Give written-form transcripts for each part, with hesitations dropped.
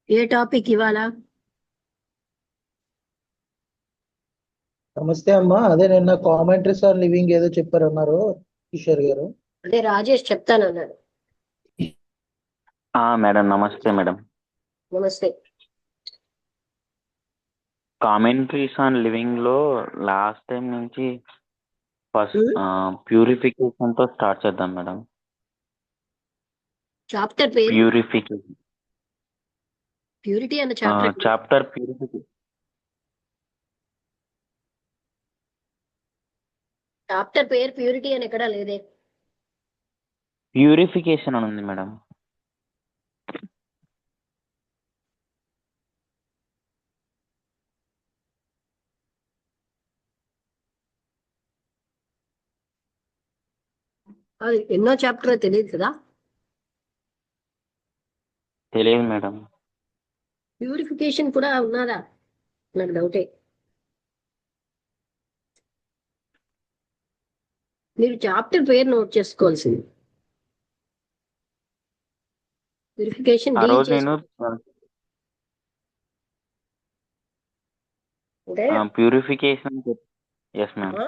ఏ topic ఇవాళ? నమస్తే అమ్మా. అదే నిన్న కామెంటరీస్ ఆన్ లివింగ్ ఏదో చెప్పారన్నారు కిషోర్ గారు. అదే రాజేష్ చెప్తానన్నాడు. మేడం నమస్తే మేడం. నమస్తే. కామెంట్రీస్ ఆన్ లివింగ్ లో లాస్ట్ టైం నుంచి ఫస్ట్ ఉమ్, ప్యూరిఫికేషన్ తో స్టార్ట్ చేద్దాం మేడం. చాప్టర్ పేరు ప్యూరిఫికేషన్ ప్యూరిటీ అన్న చాప్టర్ అండి. చాప్టర్ చాప్టర్ పేరు ప్యూరిటీ అని ఎక్కడా లేదే. ప్యూరిఫికేషన్ అని ఉంది మేడం. అది ఎన్నో చాప్టర్ తెలియదు కదా. తెలియదు మేడం. ప్యూరిఫికేషన్ కూడా ఉన్నదా? నాకు డౌటే. మీరు చాప్టర్ పేరు నోట్ చేసుకోవాల్సింది. ప్యూరిఫికేషన్ ఆ డీల్ రోజు నేను అంటే ప్యూరిఫికేషన్ ఎస్ మ్యామ్. ఆ,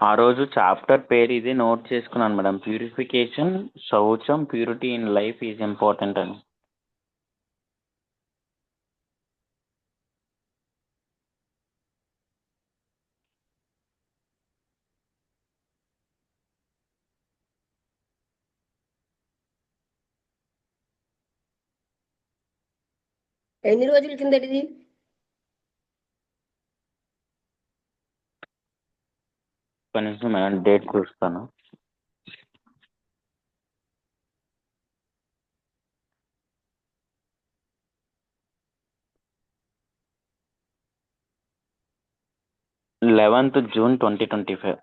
ఆ రోజు చాప్టర్ పేరు ఇది నోట్ చేసుకున్నాను మేడం. ప్యూరిఫికేషన్, శౌచం, purity in life is important అని. ఎన్ని రోజుల కిందటిది? ఒక నిమిషం మేడం, డేట్ చూస్తాను. June 11, 2025.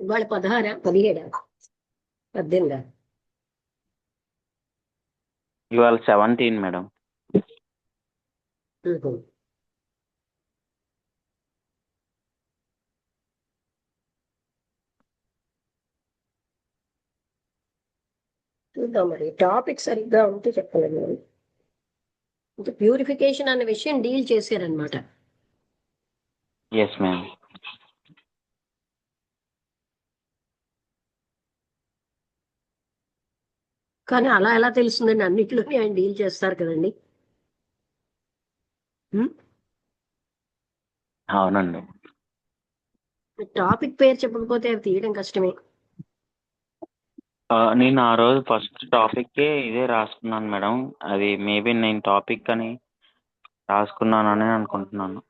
ఇవాళ 16, 17, 18. ఇవాళ 17 మేడం. చూద్దాం మరి టాపిక్ సరిగ్గా ఉంటే చెప్పలేదు. ఇంకా ప్యూరిఫికేషన్ అనే విషయం డీల్ చేశారనమాట. Yes ma'am. కానీ అలా ఎలా తెలుస్తుందండి? అన్నిట్లోనే ఆయన డీల్ చేస్తారు కదండి. అవునండి. టాపిక్ పేరు చెప్పకపోతే అవి తీయడం కష్టమే. నేను ఆ రోజు ఫస్ట్ టాపిక్కే ఇదే రాసుకున్నాను మేడం. అది మేబీ నేను టాపిక్ అని రాసుకున్నానని అనుకుంటున్నాను.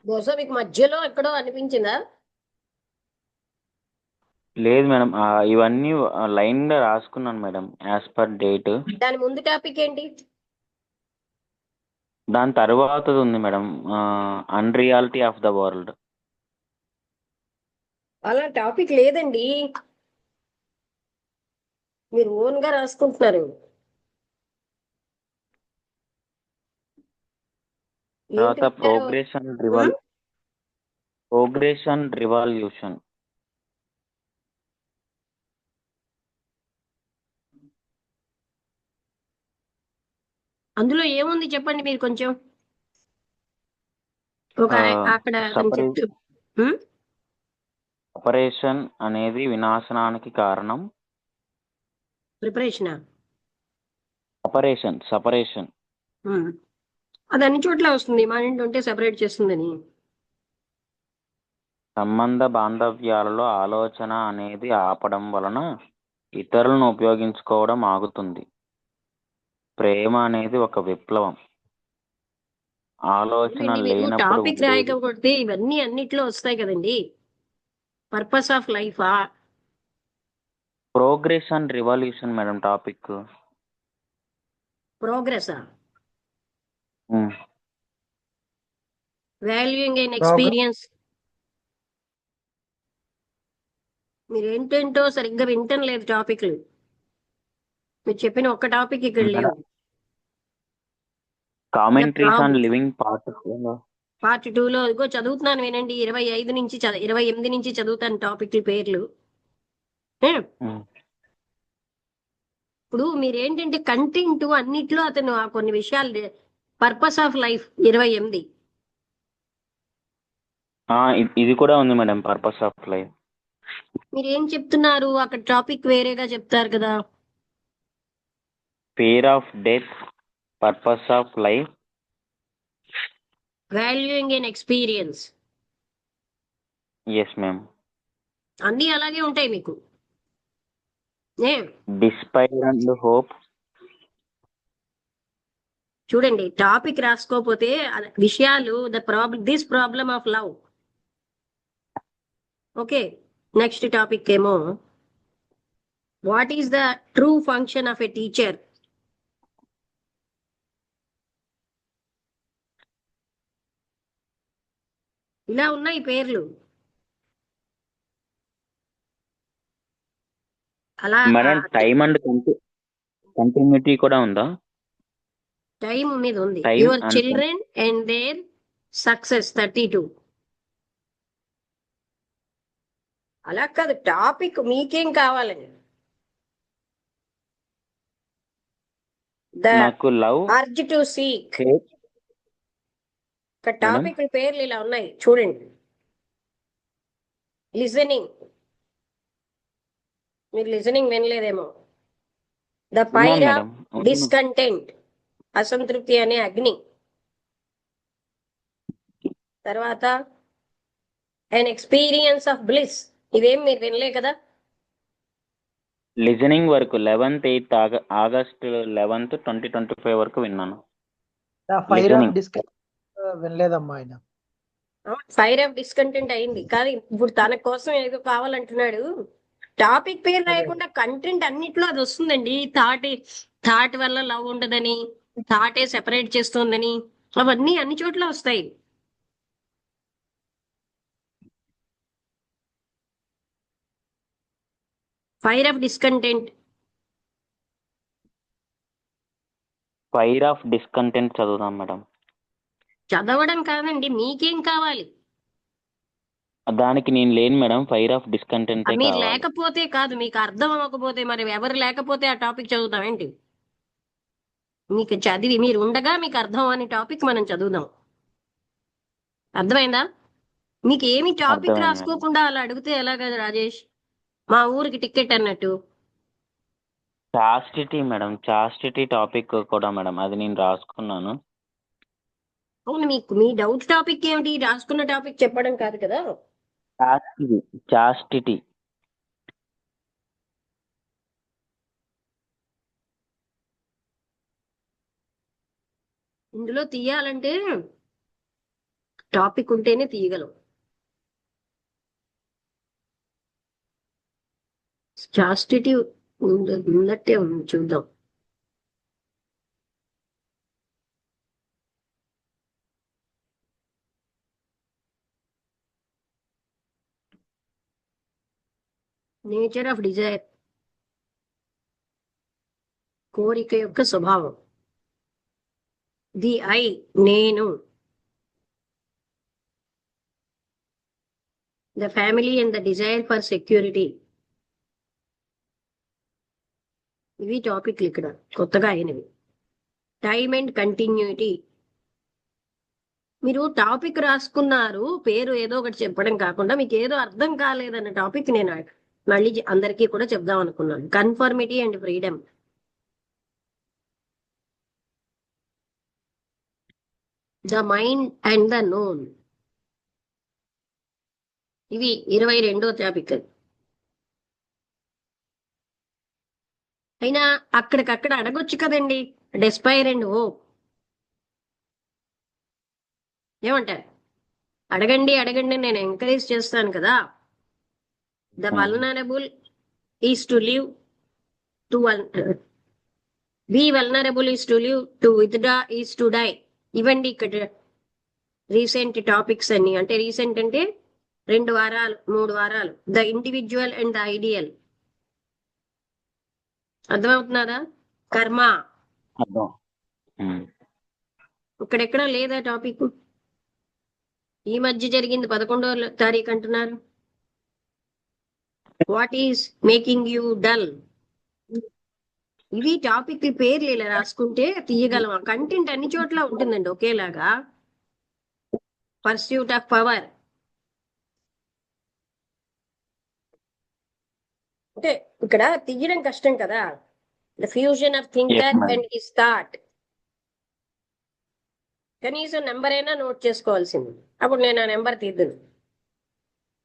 బహుశా మీకు మధ్యలో ఎక్కడో అనిపించిందా? లేదు మేడం, ఇవన్నీ లైన్గా రాసుకున్నాను మేడం యాజ్ పర్ డేట్. దాని ముందు టాపిక్ ఏంటి? దాని తర్వాతది ఉంది madam, unreality of the world. అలా టాపిక్ లేదండి, మీరు ఓన్ గా రాసుకుంటున్నారు. ఏంటి తర్వాత రాశారు? Progression revolution. అందులో ఏముంది చెప్పండి మీరు కొంచెం. ఒక అక్కడ అతను చెప్తూ ఉమ్, సపరేషన్ అనేది వినాశనానికి కారణం. ప్రిపరేషనా? సపరేషన్ అది అన్ని చోట్ల వస్తుంది, మా ఇంటి ఉంటే సెపరేట్ చేస్తుందని. సంబంధ బాంధవ్యాలలో ఆలోచన అనేది ఆపడం వలన ఇతరులను ఉపయోగించుకోవడం ఆగుతుంది. ప్రేమ అనేది ఒక విప్లవం. ఆలోచన అవునండి, మీరు లేనప్పుడు టాపిక్ ఉండేది. రాయకపోతే ఇవన్నీ అన్నిట్లో వస్తాయి కదండి. పర్పస్ ఆఫ్ లైఫా? Progression revolution madam topic. ప్రోగ్రెసా? Valuing and progress experience. మీరు ఏంటేంటో సరిగ్గా వింటం లేదు టాపిక్లు. మీరు చెప్పిన ఒక్క టాపిక్ ఇక్కడ లేవు. కామెంట్రీస్ ప్రోగ్ ఆన్ లివింగ్ పార్ట్. పార్ట్ 2లో ఇదిగో చదువుతున్నాను వినండి. 25 నుంచి 28 నుంచి చదువుతాను టాపిక్ల పేర్లు. ఏ? ఉమ్. ఇప్పుడు మీరేంటంటే కంటెంట్ అన్నిట్లో అతను ఆ కొన్ని విషయాలు పర్పస్ ఆఫ్ లైఫ్ 28. ఇది కూడా ఉంది మేడం, పర్పస్ ఆఫ్ లైఫ్. మీరు ఏం చెప్తున్నారు అక్కడ టాపిక్ వేరేగా చెప్తారు కదా. Fear of death, purpose of life. Valuing and experiences ma'am. అన్నీ అలాగే ఉంటాయి మీకు. A despair and hope. చూడండి, టాపిక్ రాసుకోకపోతే విషయాలు this problem of love. Okay, next topic ఏమో what is the true function of a teacher. ఇలా ఉన్నాయి పేర్లు. అలా మేడం టైం అండ్ కంటిన్యూటీ కూడా ఉందా? టైం మీద ఉంది. Time your and children and their success 32. అలా కాదు, టాపిక్ మీకేం కావాలని. ద నాకు love, urge to seek. Hate. ఒక టాపిక్ పేర్లు ఇలా ఉన్నాయి చూడండి. లిజనింగ్, మీరు లిజనింగ్ వినలేదేమో. ద విన్నాను ఫైర్ మేడం. ఆఫ్ డిస్కంటెంట్, అసంతృప్తి అనే అగ్ని. తర్వాత an ఎక్స్పీరియన్స్ ఆఫ్ బ్లిస్, ఇవేం మీరు వినలే కదా. లిజనింగ్ వరకు 11th ఆగస్ట్ 11th 2025 వరకు విన్నాను. Fire of listening. డిస్కషన్ వినలేదమ్మా ఆయన. ఫైర్ ఆఫ్ డిస్కంటెంట్ అయింది, కానీ ఇప్పుడు తన కోసం ఏదో కావాలంటున్నాడు. టాపిక్ పేరు రాయకుండా కంటెంట్ అన్నిట్లో అది వస్తుందండి. థాట్ వల్ల లవ్ ఉండదని, థాటే సెపరేట్ చేస్తుందని, అవన్నీ అన్ని చోట్ల వస్తాయి. Fire of discontent. Fire of discontent చదువుదాం మేడం. చదవడం కాదండి, మీకేం కావాలి. దానికి నేను లేను మేడం, ఫైర్ ఆఫ్ డిస్కంటెంటే మీరు కావాలి. లేకపోతే కాదు, మీకు అర్థం అవ్వకపోతే మరి ఎవరు లేకపోతే ఆ టాపిక్ చదువుతామేంటి. మీకు చదివి మీరు ఉండగా మీకు అర్థం అనే టాపిక్ మనం చదువుదాం. అర్థమైందా? మీకు ఏమి టాపిక్ అర్థమైంది మేడం. రాసుకోకుండా అలా అడిగితే ఎలాగ రాజేష్? మా ఊరికి టికెట్ అన్నట్టు. చాస్టిటీ మేడం, చాస్టిటీ టాపిక్ కూడా మేడం, అది నేను రాసుకున్నాను. అవును, మీకు మీ డౌట్ టాపిక్ ఏమిటి? రాసుకున్న టాపిక్ చెప్పడం కాదు కదా. చాస్టిటీ. ఇందులో తీయాలంటే టాపిక్ ఉంటేనే తీయగలం. చాస్టిటీ ఉన్నట్టే ఉంది, చూద్దాం. నేచర్ ఆఫ్ డిజైర్, కోరిక యొక్క స్వభావం. ది ఐ, నేను. The family and the desire for security. ఇవి టాపిక్లు ఇక్కడ కొత్తగా అయినవి. Time and continuity. మీరు టాపిక్ రాసుకున్నారు, పేరు ఏదో ఒకటి చెప్పడం కాకుండా మీకు ఏదో అర్థం కాలేదన్న టాపిక్ నేను మళ్ళీ అందరికీ కూడా చెప్దాం అనుకున్నాను. Conformity and freedom. The mind and the known. ఇవి 22వ టాపిక్. అయినా అక్కడికక్కడ అడగొచ్చు కదండి, డెస్పైర్ అండ్ హోప్. ఏమంటారు? అడగండి అడగండి, నేను ఎంకరేజ్ చేస్తాను కదా. The vulnerable is to live to be vulnerable is to live, to withdraw is to die. ఇవ్వండి ఇక్కడ రీసెంట్ టాపిక్స్ అన్ని. అంటే రీసెంట్ అంటే 2 వారాలు 3 వారాలు. The individual and the ideal. అర్థమవుతున్నారా? కర్మ. అర్థం. ఇక్కడెక్కడ లేదా టాపిక్? ఈ మధ్య జరిగింది 11వ తారీఖు అంటున్నారు. What is making you dull? ఇవి టాపిక్ పేర్లు ఇలా రాసుకుంటే తీయగలమా? కంటెంట్ అన్ని చోట్ల ఉంటుందండి ఒకేలాగా. పర్స్యూట్ ఆఫ్ పవర్ అంటే ఇక్కడ తీయడం కష్టం కదా. The fusion of as thinker madam. And his thought. కనీసం నెంబర్ అయినా నోట్ చేసుకోవాల్సింది. అప్పుడు నేను ఆ నెంబర్ తీద్దును.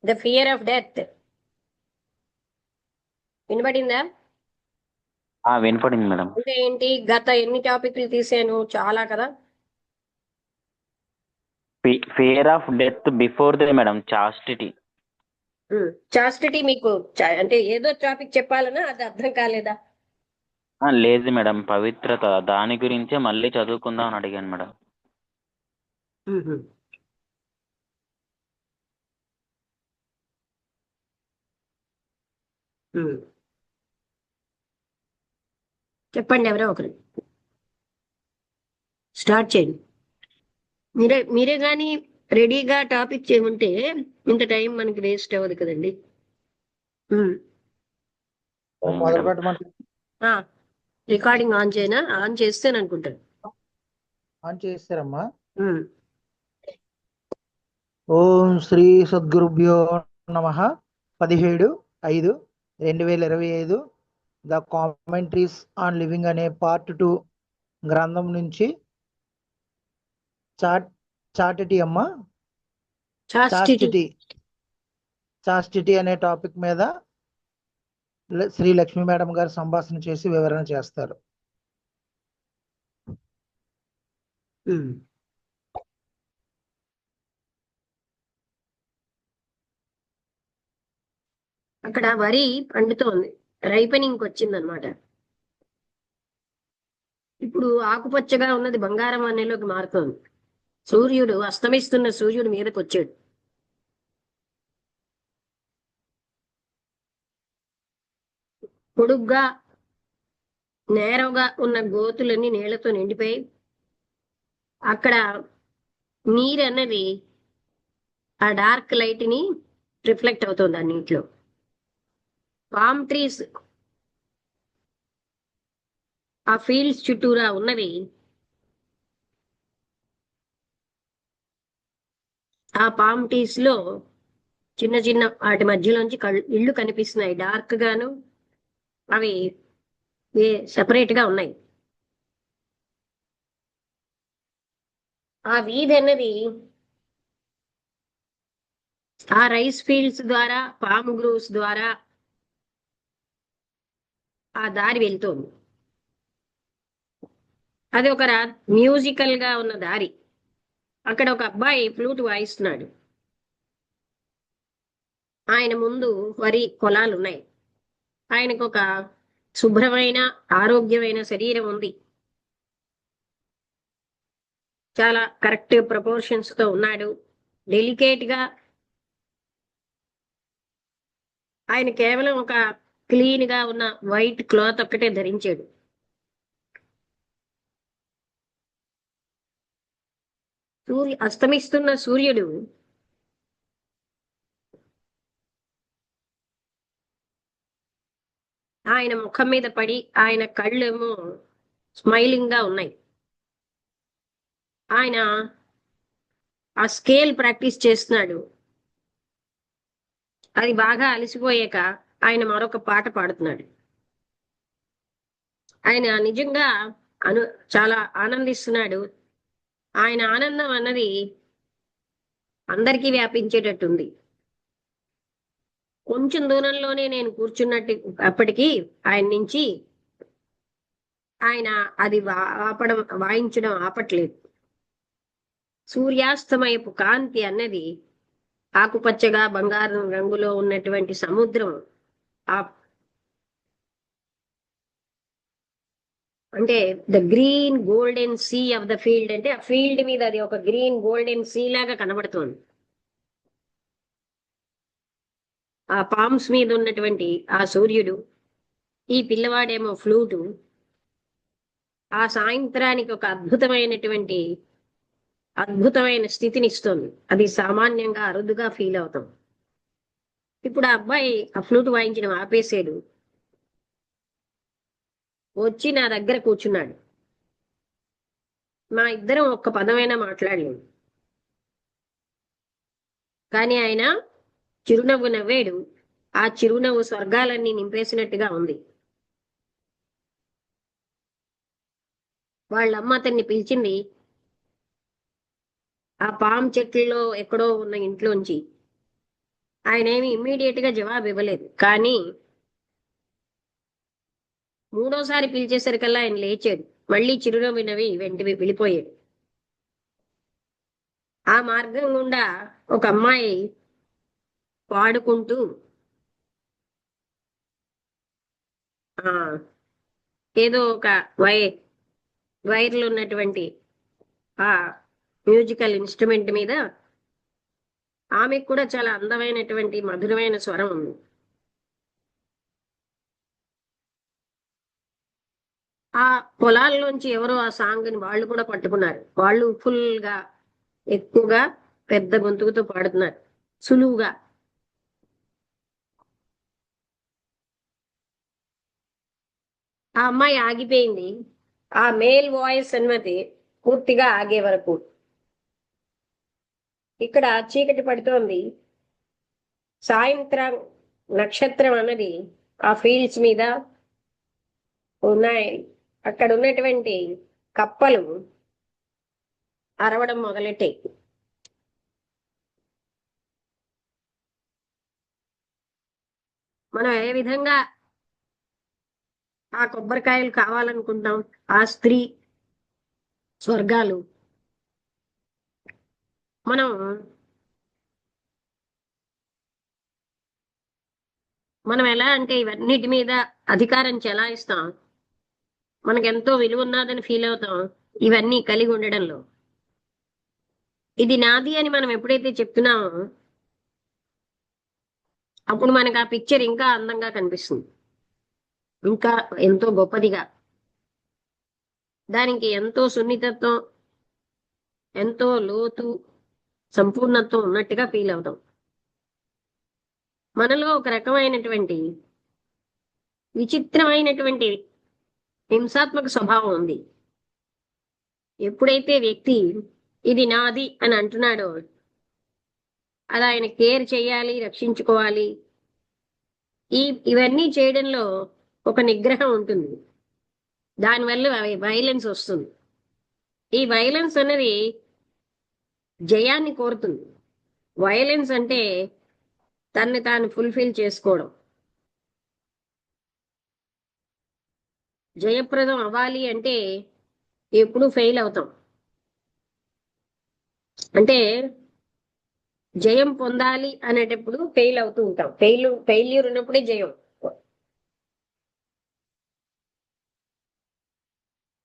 The fear of death. వినబడిందా? వినపడింది మేడం. అంటే ఏంటి? గత ఎన్ని టాపిక్లు తీసాను? చాలా కదా. Fear of death before they madam chastity. Chastity మీకు అంటే ఏదో టాపిక్ చెప్పాలన్నా అది అర్థం కాలేదా? లేదు మేడం, పవిత్రత దాని గురించే మళ్ళీ చదువుకుందాం అని అడిగాను మేడం. మ్మ్. మ్మ్. చెప్పండి ఎవరో ఒకరు స్టార్ట్ చేయండి. మీరే కానీ రెడీగా టాపిక్ చేయమంటే ఇంత టైం మనకి వేస్ట్ అవ్వదు కదండి. మొదలు పెట్టమంటే రికార్డింగ్ ఆన్ చేయనా? ఆన్ చేస్తేనే అనుకుంటాను. ఆన్ చేస్తారమ్మా. ఓం శ్రీ సద్గురుభ్యో నమః. 17/5/2025 ద కామెంట్రీస్ ఆన్ లివింగ్ అనే పార్ట్ 2 గ్రంథం నుంచి చాటిటీ అమ్మా చాస్టిటీ అనే టాపిక్ మీద శ్రీ లక్ష్మీ మేడం గారు సంభాషణ చేసి వివరణ చేస్తారు. అక్కడ వరి పండుతోంది, రైపెనింగ్ వచ్చింది అనమాట. ఇప్పుడు ఆకుపచ్చగా ఉన్నది బంగారం అనేలోకి మారుతోంది. సూర్యుడు అస్తమిస్తున్న సూర్యుడు మీదకి వచ్చాడు. పొడుగ్గా నేరుగా ఉన్న గోతులన్నీ నీళ్లతో నిండిపోయి అక్కడ నీరు అన్నది ఆ డార్క్ లైట్ ని రిఫ్లెక్ట్ అవుతుంది ఆ నీటిలో. పామ్ ట్రీస్ ఆ ఫీల్డ్స్ చుట్టూరా ఉన్నవి. ఆ పామ్ ట్రీస్ లో చిన్న చిన్న వాటి మధ్యలోంచి ఇళ్ళు కనిపిస్తున్నాయి, డార్క్ గాను. అవి సెపరేట్ గా ఉన్నాయి. ఆ వీధి అన్నది ఆ రైస్ ఫీల్డ్స్ ద్వారా, పామ్ గ్రూవ్స్ ద్వారా ఆ దారి వెళ్తోంది. అది ఒక మ్యూజికల్ గా ఉన్న దారి. అక్కడ ఒక అబ్బాయి ఫ్లూట్ వాయిస్తున్నాడు. ఆయన ముందు వరి పొలాలు ఉన్నాయి. ఆయనకు ఒక శుభ్రమైన ఆరోగ్యమైన శరీరం ఉంది. చాలా కరెక్ట్ ప్రపోర్షన్స్ తో ఉన్నాడు, డెలికేట్ గా. ఆయన కేవలం ఒక క్లీన్ గా ఉన్న వైట్ క్లాత్ ఒక్కటే ధరించాడు. అస్తమిస్తున్న సూర్యుడు ఆయన ముఖం మీద పడి ఆయన కళ్ళేమో స్మైలింగ్ గా ఉన్నాయి. ఆయన ఆ స్కేల్ ప్రాక్టీస్ చేస్తున్నాడు. అది బాగా అలసిపోయాక ఆయన మరొక పాట పాడుతున్నాడు. ఆయన నిజంగా చాలా ఆనందిస్తున్నాడు. ఆయన ఆనందం అన్నది అందరికీ వ్యాపించేటట్టుంది. కొంచెం దూరంలోనే నేను కూర్చున్నట్టు అప్పటికి ఆయన నుంచి ఆయన అది వాయించడం ఆపట్లేదు. సూర్యాస్తమయపు కాంతి అన్నది ఆకుపచ్చగా బంగారం రంగులో ఉన్నటువంటి సముద్రం ఆ అంటే the green golden sea of the field అంటే ఆ ఫీల్డ్ మీద అది ఒక గ్రీన్ గోల్డెన్ సీ లాగా కనబడుతోంది. ఆ పామ్స్ మీద ఉన్నటువంటి ఆ సూర్యుడు, ఈ పిల్లవాడేమో ఫ్లూటు. ఆ సాయంత్రానికి ఒక అద్భుతమైనటువంటి అద్భుతమైన స్థితిని ఇస్తుంది. అది సామాన్యంగా అరుదుగా ఫీల్ అవుతాం. ఇప్పుడు ఆ అబ్బాయి ఆ ఫ్లూట్ వాయించడం ఆపేసాడు, వచ్చి నా దగ్గర కూర్చున్నాడు. మా ఇద్దరం ఒక్క పదమైనా మాట్లాడలేదు, కానీ ఆయన చిరునవ్వు నవ్వాడు. ఆ చిరునవ్వు స్వర్గాలన్నీ నింపేసినట్టుగా ఉంది. వాళ్ళమ్మ అతన్ని పిలిచింది. ఆ పామ్ చెట్లలో ఎక్కడో ఉన్న ఇంట్లోంచి. ఆయన ఏమి ఇమ్మీడియట్ గా జవాబు ఇవ్వలేదు, కానీ మూడోసారి పిలిచేసరికల్లా ఆయన లేచాడు. మళ్ళీ చిరునవ్వు నవ్వి వెంటనే వెళ్ళిపోయాడు. ఆ మార్గం గుండా ఒక అమ్మాయి పాడుకుంటూ ఆ ఏదో ఒక వైర్లు ఉన్నటువంటి ఆ మ్యూజికల్ ఇన్స్ట్రుమెంట్ మీద, ఆమెకు కూడా చాలా అందమైనటువంటి మధురమైన స్వరం ఉంది. ఆ పొలాల్లోంచి ఎవరో ఆ సాంగ్ ని వాళ్ళు కూడా పట్టుకున్నారు. వాళ్ళు ఫుల్ గా ఎక్కువగా పెద్ద గొంతుకుతో పాడుతున్నారు, సులువుగా. ఆ అమ్మాయి ఆగిపోయింది. ఆ మేల్ వాయిస్ అన్నది పూర్తిగా ఆగే వరకు. ఇక్కడ చీకటి పడుతోంది. సాయంత్రం నక్షత్రం అన్నది ఆ ఫీల్డ్స్ మీద ఉన్నాయి. అక్కడ ఉన్నటువంటి కప్పలు అరవడం మొదలెట్టాయి. మనం ఏ విధంగా ఆ కొబ్బరికాయలు కావాలనుకుంటాం, ఆ స్త్రీ స్వర్గాలు మనం మనం ఎలా అంటే ఇవన్నిటి మీద అధికారం చెలాయిస్తాం, మనకెంతో విలువ ఉన్నదని ఫీల్ అవుతాం ఇవన్నీ కలిగి ఉండడంలో. ఇది నాది అని మనం ఎప్పుడైతే చెప్తున్నామో అప్పుడు మనకు ఆ పిక్చర్ ఇంకా అందంగా కనిపిస్తుంది, ఇంకా ఎంతో గొప్పదిగా. దానికి ఎంతో సున్నితత్వం, ఎంతో లోతు, సంపూర్ణత్వం ఉన్నట్టుగా ఫీల్ అవుతాం. మనలో ఒక రకమైనటువంటి విచిత్రమైనటువంటి హింసాత్మక స్వభావం ఉంది. ఎప్పుడైతే వ్యక్తి ఇది నాది అని అంటున్నాడో అది ఆయన కేర్ చేయాలి, రక్షించుకోవాలి, ఇవన్నీ చేయడంలో ఒక నిగ్రహం ఉంటుంది. దానివల్ల వైలెన్స్ వస్తుంది. ఈ వైలెన్స్ అనేది జయాన్ని కోరుతుంది. వైలెన్స్ అంటే తన్ని తాను ఫుల్ఫిల్ చేసుకోవడం. జయప్రదం అవ్వాలి అంటే ఎప్పుడు ఫెయిల్ అవుతాం. అంటే జయం పొందాలి అనేటప్పుడు ఫెయిల్ అవుతూ ఉంటాం. ఫెయిల్యూర్ ఉన్నప్పుడే జయం.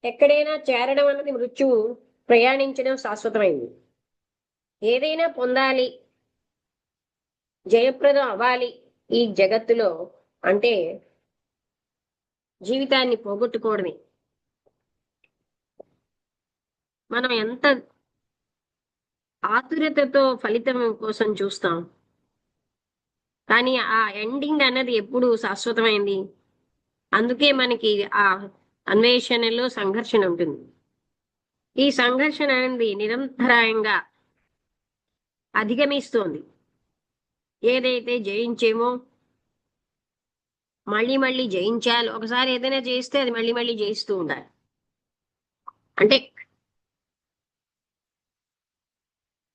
ఎక్కడైనా చేరడం అన్నది మృత్యువు, ప్రయాణించడం శాశ్వతమైంది. ఏదైనా పొందాలి, జయప్రదం అవ్వాలి ఈ జగత్తులో అంటే జీవితాన్ని పోగొట్టుకోవడమే. మనం ఎంత ఆతురతతో ఫలితం కోసం చూస్తాం, కానీ ఆ ఎండింగ్ అన్నది ఎప్పుడు శాశ్వతమైంది. అందుకే మనకి ఆ అన్వేషణలో సంఘర్షణ ఉంటుంది. ఈ సంఘర్షణ అనేది నిరంతరాయంగా అధిగమిస్తోంది. ఏదైతే జయించేమో మళ్ళీ మళ్ళీ జయించాలి. ఒకసారి ఏదైనా చేస్తే అది మళ్ళీ మళ్ళీ జయిస్తూ ఉండాలి. అంటే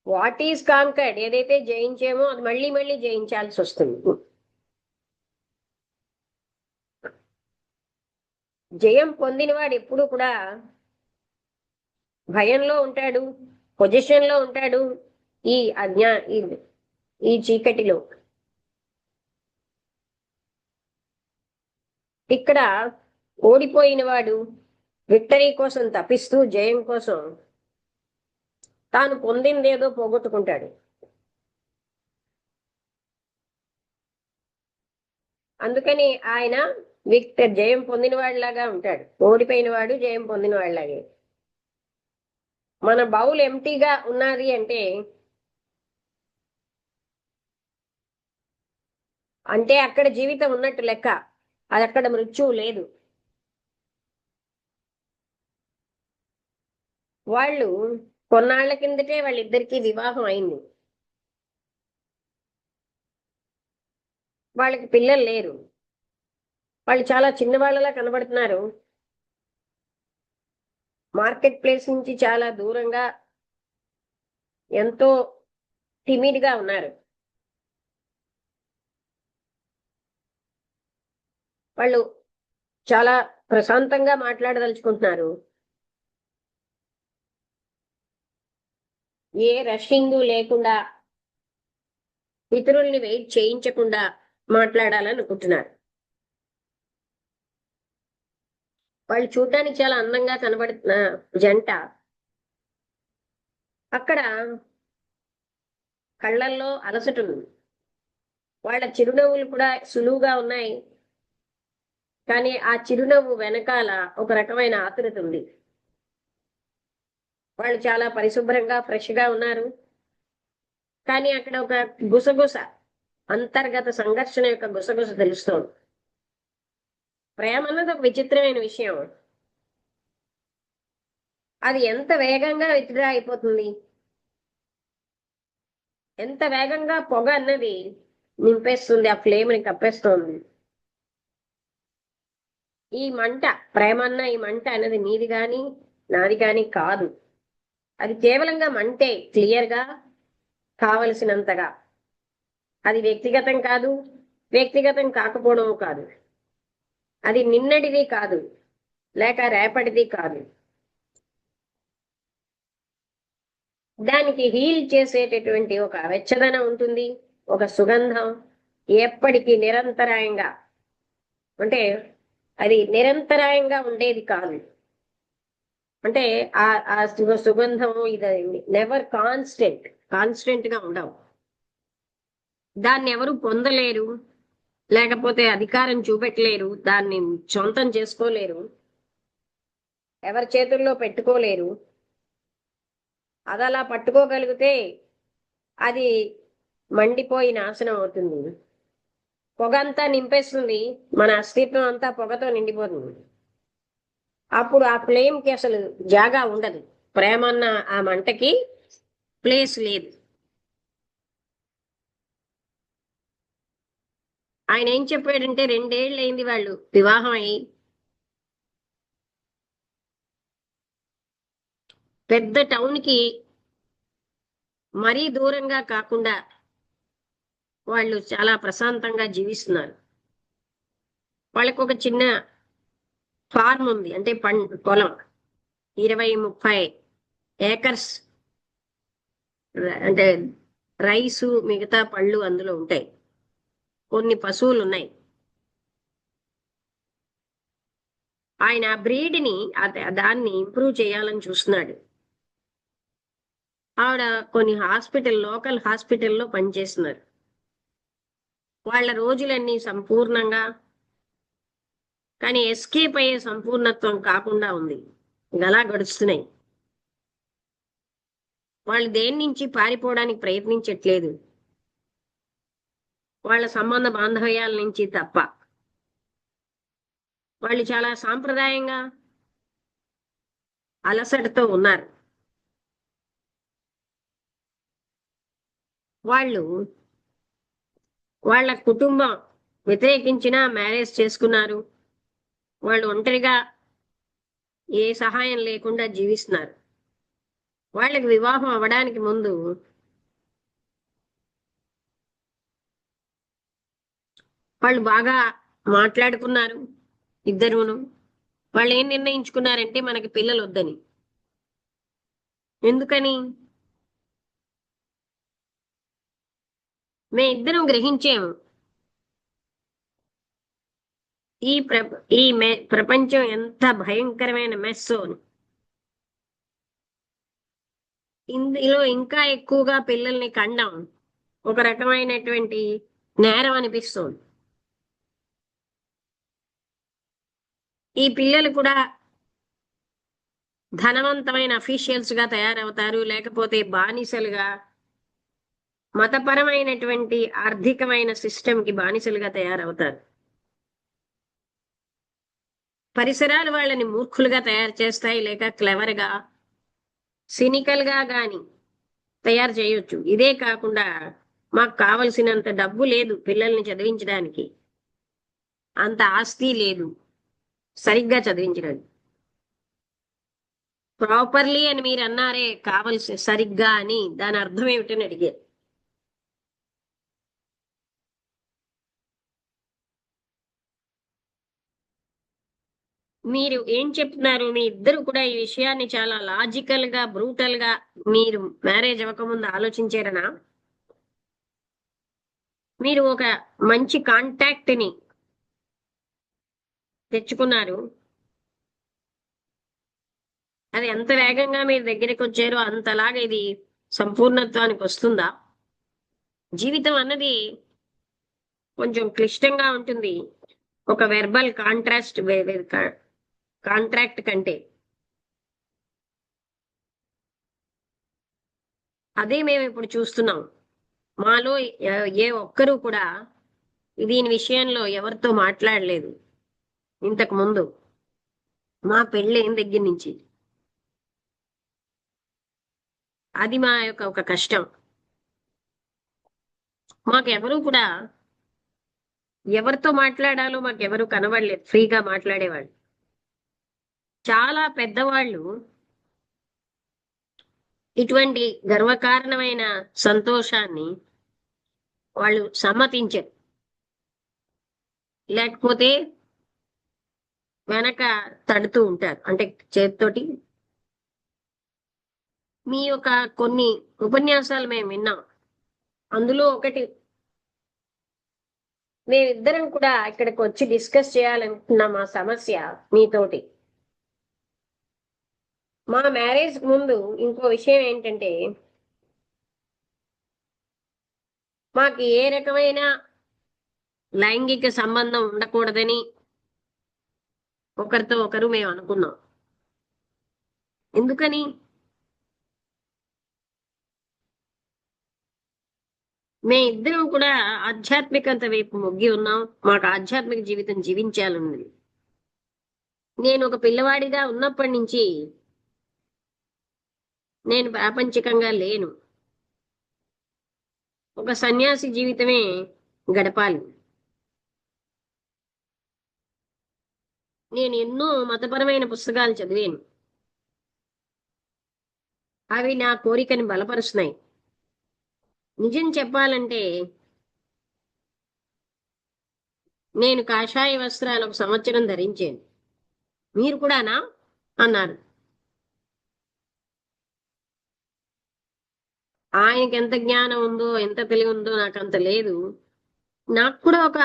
వాట్ ఈస్ కాంకర్డ్, ఏదైతే జయించేమో అది మళ్ళీ మళ్ళీ జయించాల్సి వస్తుంది. జయం పొందినవాడు ఎప్పుడు కూడా భయంలో ఉంటాడు, పొజిషన్ లో ఉంటాడు. ఈ ఈ చీకటిలో ఇక్కడ ఓడిపోయిన వాడు విక్టరీ కోసం తపిస్తూ జయం కోసం తాను పొందిందేదో పోగొట్టుకుంటాడు. అందుకని ఆయన జయం పొందిన వాడిలాగా ఉంటాడు, ఓడిపోయిన వాడు జయం పొందిన వాడిలాగే. మన బౌల్ ఎంటీగా ఉన్నది అంటే అంటే అక్కడ జీవితం ఉన్నట్టు లెక్క. అది అక్కడ మృత్యువు లేదు. వాళ్ళు కొన్నాళ్ల కిందటే వాళ్ళిద్దరికీ వివాహం అయింది. వాళ్ళకి పిల్లలు లేరు. వాళ్ళు చాలా చిన్నవాళ్ళలా కనబడుతున్నారు. మార్కెట్ ప్లేస్ నుంచి చాలా దూరంగా ఎంతో టిమిడ్ గా ఉన్నారు. వాళ్ళు చాలా ప్రశాంతంగా మాట్లాడదలుచుకుంటున్నారు. ఏ రషింగ్ లేకుండా, ఇతరుల్ని వెయిట్ చేయించకుండా మాట్లాడాలనుకుంటున్నారు. వాళ్ళు చూడటానికి చాలా అందంగా కనబడుతున్న జంట అక్కడ కళ్ళల్లో అలసట ఉంది. వాళ్ళ చిరునవ్వులు కూడా సులువుగా ఉన్నాయి. కానీ ఆ చిరునవ్వు వెనకాల ఒక రకమైన ఆతురత ఉంది. వాళ్ళు చాలా పరిశుభ్రంగా ఫ్రెష్ గా ఉన్నారు. కానీ అక్కడ ఒక గుసగుస, అంతర్గత సంఘర్షణ యొక్క గుసగుస తెలుస్తోంది. ప్రేమ అన్నది ఒక విచిత్రమైన విషయం. అది ఎంత వేగంగా విత్డ్రా అయిపోతుంది, ఎంత వేగంగా పొగ అన్నది నింపేస్తుంది, ఆ ఫ్లేమ్ ని కప్పేస్తోంది. ఈ మంట, ప్రేమ అన్న ఈ మంట అనేది నీది గాని నాది గాని కాదు. అది కేవలంగా మంటే, క్లియర్ గా, కావలసినంతగా. అది వ్యక్తిగతం కాదు, వ్యక్తిగతం కాకపోవడం కాదు. అది నిన్నటిది కాదు, లేక రేపటిది కాదు. దానికి హీల్ చేసేటటువంటి ఒక వెచ్చదనం ఉంటుంది, ఒక సుగంధం ఎప్పటికీ నిరంతరాయంగా, అంటే అది నిరంతరాయంగా ఉండేది కాదు. అంటే ఆ ఆ సుగంధం ఇది నెవర్ కాన్స్టెంట్ గా ఉండవు. దాన్ని ఎవరు పొందలేరు, లేకపోతే అధికారం చూపెట్టలేరు, దాన్ని సొంతం చేసుకోలేరు, ఎవరి చేతుల్లో పెట్టుకోలేరు. అది అలా పట్టుకోగలిగితే అది మండిపోయి నాశనం అవుతుంది. పొగ అంతా నింపేస్తుంది, మన అస్తిత్వం అంతా పొగతో నిండిపోతుంది. అప్పుడు ఆ ఫ్లేమ్ కి అసలు జాగా ఉండదు, ప్రేమ అన్న ఆ మంటకి ప్లేస్ లేదు. ఆయన ఏం చెప్పాడంటే 2 ఏళ్ళు అయింది వాళ్ళు వివాహం అయి, పెద్ద టౌన్ కి మరీ దూరంగా కాకుండా వాళ్ళు చాలా ప్రశాంతంగా జీవిస్తున్నారు. వాళ్ళకు ఒక చిన్న ఫార్మ్ ఉంది, అంటే పొలం 20-30 ఏకర్స్, అంటే రైసు మిగతా పళ్ళు అందులో ఉంటాయి. కొన్ని పశువులు ఉన్నాయి. ఆయన ఆ బ్రీడ్ ని దాన్ని ఇంప్రూవ్ చేయాలని చూస్తున్నాడు. ఆవిడ కొన్ని లోకల్ హాస్పిటల్లో పనిచేస్తున్నారు. వాళ్ళ రోజులన్నీ సంపూర్ణంగా, కానీ ఎస్కేప్ అయ్యే సంపూర్ణత్వం కాకుండా ఉంది, అలా గడుస్తున్నాయి. వాళ్ళు దేని నుంచి పారిపోవడానికి ప్రయత్నించట్లేదు, వాళ్ళ సంబంధ బాంధవ్యాల నుంచి తప్ప. వాళ్ళు చాలా సాంప్రదాయంగా అలసటతో ఉన్నారు. వాళ్ళు వాళ్ళ కుటుంబం వ్యతిరేకించినా మ్యారేజ్ చేసుకున్నారు. వాళ్ళు ఒంటరిగా ఏ సహాయం లేకుండా జీవిస్తున్నారు. వాళ్ళకి వివాహం అవ్వడానికి ముందు వాళ్ళు బాగా మాట్లాడుకున్నారు ఇద్దరును. వాళ్ళు ఏం నిర్ణయించుకున్నారంటే మనకి పిల్లలు వద్దని. ఎందుకని? మేమిద్దరం గ్రహించాము, ఈ ప్రపంచం ఎంత భయంకరమైన మెస్సో. ఇందులో ఇంకా ఎక్కువగా పిల్లల్ని కండం ఒక రకమైనటువంటి నేరం అనిపిస్తుంది. ఈ పిల్లలు కూడా ధనవంతమైన అఫీషియల్స్ గా తయారవుతారు, లేకపోతే బానిసలుగా మతపరమైనటువంటి ఆర్థికమైన సిస్టమ్ కి బానిసలుగా తయారవుతారు. పరిసరాలు వాళ్ళని మూర్ఖులుగా తయారు చేస్తాయి, లేక క్లెవర్ గా సినికల్ గా గాని తయారు చేయొచ్చు. ఇదే కాకుండా మాకు కావలసినంత డబ్బు లేదు పిల్లల్ని చదివించడానికి, అంత ఆస్తి లేదు సరిగ్గా చదివించడానికి. ప్రాపర్లీ అని మీరు అన్నారే, కావలసి సరిగ్గా అని, దాని అర్థం ఏమిటని అడిగారు. మీరు ఏం చెప్తున్నారు? మీ ఇద్దరు కూడా ఈ విషయాన్ని చాలా లాజికల్ గా, బ్రూటల్ గా మీరు మ్యారేజ్ అవ్వకముందు ఆలోచించారనా? మీరు ఒక మంచి కాంటాక్ట్ ని తెచ్చుకున్నారు, అది ఎంత వేగంగా మీరు దగ్గరికి వచ్చారో అంతలాగా ఇది సంపూర్ణత్వానికి వస్తుందా? జీవితం అన్నది కొంచెం క్లిష్టంగా ఉంటుంది ఒక వెర్బల్ కాంట్రాక్ట్ కంటే. అదే మేము ఇప్పుడు చూస్తున్నాం. మాలో ఏ ఒక్కరూ కూడా దీని విషయంలో ఎవరితో మాట్లాడలేదు ఇంతకు ముందు, మా పెళ్ళైన దగ్గర నుంచి. అది మా యొక్క ఒక కష్టం. మాకెవరూ కూడా ఎవరితో మాట్లాడాలో మాకెవరూ కనబడలేదు ఫ్రీగా మాట్లాడేవాళ్ళు. చాలా పెద్దవాళ్ళు ఇటువంటి గర్వకారణమైన సంతోషాన్ని వాళ్ళు సమ్మతించారు, లేకపోతే వెనక తడుతూ ఉంటారు, అంటే చేతితోటి. మీ యొక్క కొన్ని ఉపన్యాసాలు మేము విన్నాం. అందులో ఒకటి, మేమిద్దరం కూడా ఇక్కడికి వచ్చి డిస్కస్ చేయాలనుకున్నాం మా సమస్య మీతోటి. మా మ్యారేజ్ ముందు ఇంకో విషయం ఏంటంటే, మాకు ఏ రకమైన లైంగిక సంబంధం ఉండకూడదని ఒకరితో ఒకరు మేము అనుకున్నాం. ఎందుకని? మేమిద్దరం కూడా ఆధ్యాత్మికత వైపు మొగ్గి ఉన్నాం, మాకు ఆధ్యాత్మిక జీవితం జీవించాలన్నది. నేను ఒక పిల్లవాడిగా ఉన్నప్పటి నుంచి నేను ప్రాపంచికంగా లేను, ఒక సన్యాసి జీవితమే గడపాలి. నేను ఎన్నో మతపరమైన పుస్తకాలు చదివాను, అవి నా కోరికని బలపరుస్తున్నాయి. నిజం చెప్పాలంటే నేను కాషాయ వస్త్రాలు ఒక సంవత్సరం ధరించాను. మీరు కూడానా అన్నారు. ఆయనకి ఎంత జ్ఞానం ఉందో, ఎంత తెలివి ఉందో నాకు అంత లేదు. నాకు కూడా ఒక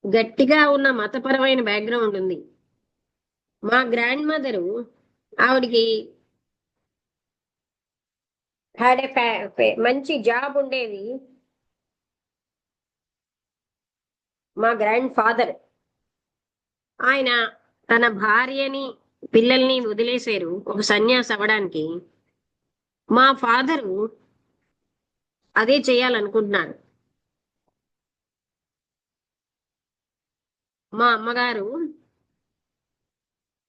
గట్టిగా ఉన్న మతపరమైన బ్యాక్గ్రౌండ్ ఉంది. మా గ్రాండ్ మదరు, ఆవిడికి మంచి జాబ్ ఉండేది. మా గ్రాండ్ ఫాదర్, ఆయన తన భార్యని పిల్లల్ని వదిలేశారు ఒక సన్యాసి అవ్వడానికి. మా ఫాదరు అదే చేయాలనుకుంటున్నారు. మా అమ్మగారు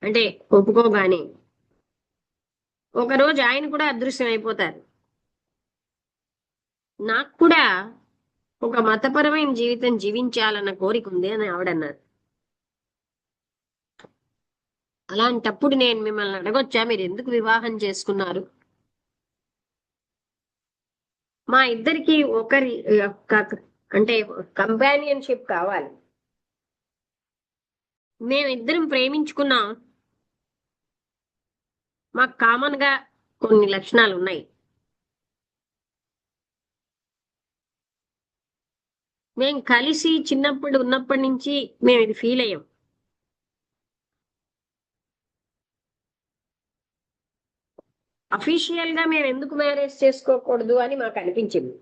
అంటే ఒప్పుకోగానే ఒకరోజు ఆయన కూడా అదృశ్యం అయిపోతారు. నాకు కూడా ఒక మతపరమైన జీవితం జీవించాలన్న కోరిక ఉంది అని ఆవిడన్నారు. అలాంటప్పుడు నేను మిమ్మల్ని అడగొచ్చా, మీరు ఎందుకు వివాహం చేసుకున్నారు? మా ఇద్దరికి ఒకరి అంటే కంపానియన్షిప్ కావాలి. మేమిద్దరం ప్రేమించుకున్నాం, మాకు కామన్ గా కొన్ని లక్షణాలు ఉన్నాయి. మేము కలిసి ఉన్నప్పటి నుంచి మేము ఇది ఫీల్ అయ్యాం. అఫీషియల్ గా మేము ఎందుకు మ్యారేజ్ చేసుకోకూడదు అని మాకు అనిపించింది.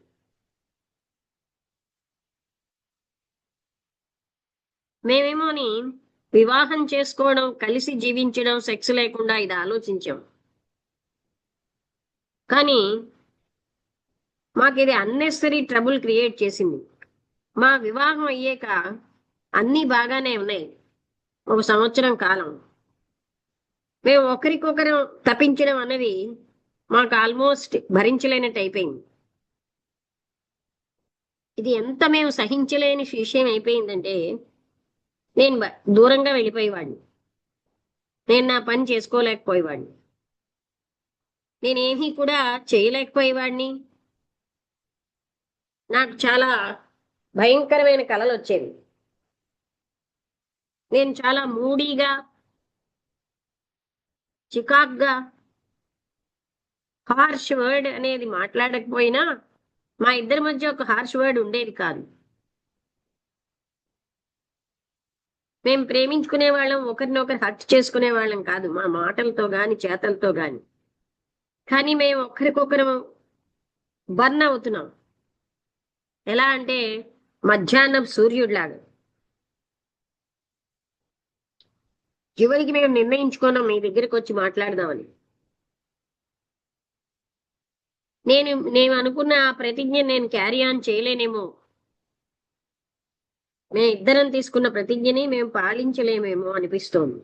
మేమేమోని వివాహం చేసుకోవడం, కలిసి జీవించడం, సెక్స్ లేకుండా ఇది ఆలోచించాం. కానీ మాకు ఇది అన్నెసరీ ట్రబుల్ క్రియేట్ చేసింది. మా వివాహం అయ్యాక అన్నీ బాగానే ఉన్నాయి. 1 సంవత్సరం కాలం మేము ఒకరికొకరు తప్పించడం అనేది మాకు ఆల్మోస్ట్ భరించలేనట్టు అయిపోయింది. ఇది ఎంత మేము సహించలేని విషయం అయిపోయిందంటే నేను దూరంగా వెళ్ళిపోయేవాడిని. నేను నా పని చేసుకోలేకపోయేవాడిని. నేనేమీ కూడా చేయలేకపోయేవాడిని. నాకు చాలా భయంకరమైన కలలు వచ్చేవి. నేను చాలా మూడీగా, చికాక్గా, హార్ష్ వర్డ్ అనేది మాట్లాడకపోయినా మా ఇద్దరి మధ్య ఒక హార్ష్ వర్డ్ ఉండేది కాదు. మేము ప్రేమించుకునే వాళ్ళం, ఒకరినొకరు హర్ట్ చేసుకునే వాళ్ళం కాదు, మా మాటలతో గాని చేతలతో గాని. కానీ మేము ఒకరికొకరు బర్న్ అవుతున్నాం. ఎలా అంటే మధ్యాహ్నం సూర్యుడిలాగా. చివరికి మేము నిర్ణయించుకున్నాం మీ దగ్గరికి వచ్చి మాట్లాడదామని. నేను అనుకున్న ఆ ప్రతిజ్ఞ నేను క్యారీ ఆన్ చేయలేనేమో. మేము ఇద్దరం తీసుకున్న ప్రతిజ్ఞని మేము పాలించలేమేమో అనిపిస్తోంది.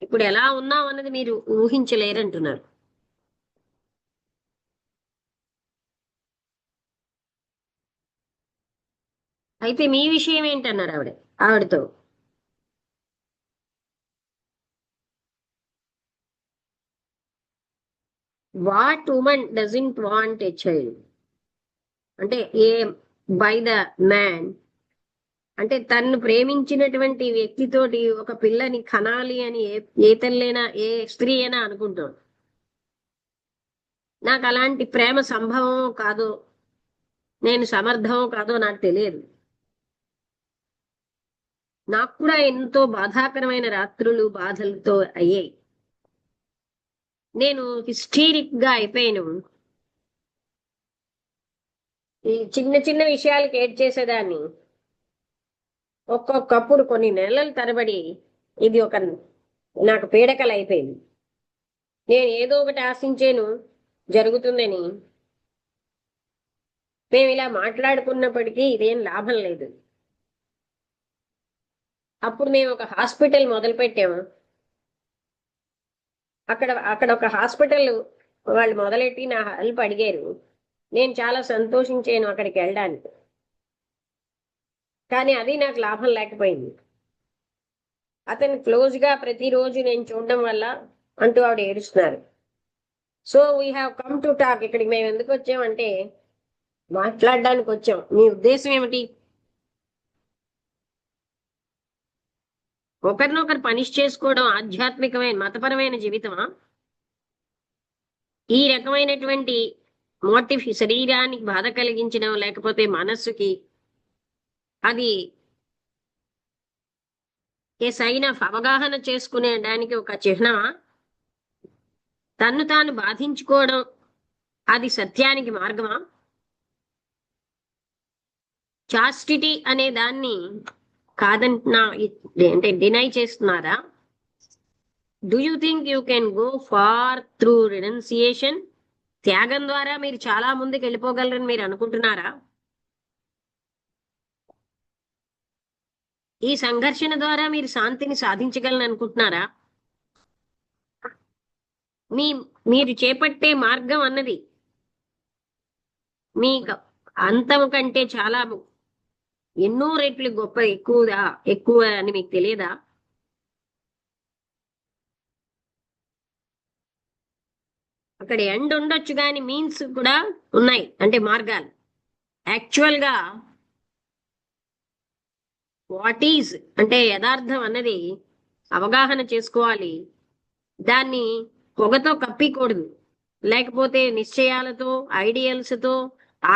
ఇప్పుడు ఎలా ఉన్నాం అన్నది మీరు ఊహించలేరంటున్నారు. అయితే మీ విషయం ఏంటన్నారు ఆవిడతో. What women doesn't want a child అంటే బై ద మ్యాన్ అంటే తన్ను ప్రేమించినటువంటి వ్యక్తితోటి ఒక పిల్లని కనాలి అని ఏ తల్లైనా ఏ స్త్రీ అయినా అనుకుంటాం. నాకు అలాంటి ప్రేమ సంభవమో కాదో, నేను సమర్థమో కాదో నాకు తెలియదు. నాకు కూడా ఎంతో బాధాకరమైన రాత్రులు బాధలతో అయ్యాయి. నేను హిస్టీరిక్ గా అయిపోయాను. ఈ చిన్న చిన్న విషయాలకి ఏడ్ చేసేదాన్ని. ఒక్కొక్కప్పుడు కొన్ని నెలల తరబడి ఇది నాకు పీడకలు అయిపోయింది. నేను ఏదో ఒకటి ఆశించాను జరుగుతుందని. మేము ఇలా మాట్లాడుకున్నప్పటికీ ఇదేం లాభం లేదు. అప్పుడు మేము ఒక హాస్పిటల్ మొదలు పెట్టాము. అక్కడ ఒక హాస్పిటల్ వాళ్ళు మొదలెట్టి నా హెల్ప్ అడిగారు. నేను చాలా సంతోషించాను అక్కడికి వెళ్ళడానికి. కానీ అది నాకు లాభం లేకపోయింది. అతను క్లోజ్ గా ప్రతిరోజు నేను చూడడం వల్ల అంటూ ఆవిడ ఏడుస్తున్నారు. So we have come to talk. ఇక్కడికి మేము ఎందుకు వచ్చామంటే మాట్లాడడానికి వచ్చాం. మీ ఉద్దేశం ఏమిటి? ఒకరినొకరు పనిష్ చేసుకోవడం ఆధ్యాత్మికమైన మతపరమైన జీవితమా? ఈ రకమైనటువంటి మోటివ్ శరీరానికి బాధ కలిగించడం లేకపోతే మనస్సుకి అది ఏ సైన్ ఆఫ్ అవగాహన చేసుకునేడానికి ఒక చిహ్నమా? తన్ను తాను బాధించుకోవడం అది సత్యానికి మార్గమా? చాస్టిటీ అనే దాన్ని కాదంటున్నా అంటే డినై చేస్తున్నారా? Do you think you can go far through renunciation? త్యాగం ద్వారా మీరు చాలా ముందుకు వెళ్ళిపోగలరని మీరు అనుకుంటున్నారా? ఈ సంఘర్షణ ద్వారా మీరు శాంతిని సాధించగలని అనుకుంటున్నారా? మీరు చేపట్టే మార్గం అన్నది మీ అంతం కంటే చాలా ఎన్నో రెట్లు ఎక్కువ అని మీకు తెలియదా? అక్కడ ఎండ్ ఉండొచ్చు కానీ మీన్స్ కూడా ఉన్నాయి, అంటే మార్గాలు. యాక్చువల్ గా వాట్ ఈజ్ అంటే యథార్థం అన్నది అవగాహన చేసుకోవాలి. దాన్ని పొగతో కప్పికూడదు, లేకపోతే నిశ్చయాలతో ఐడియల్స్తో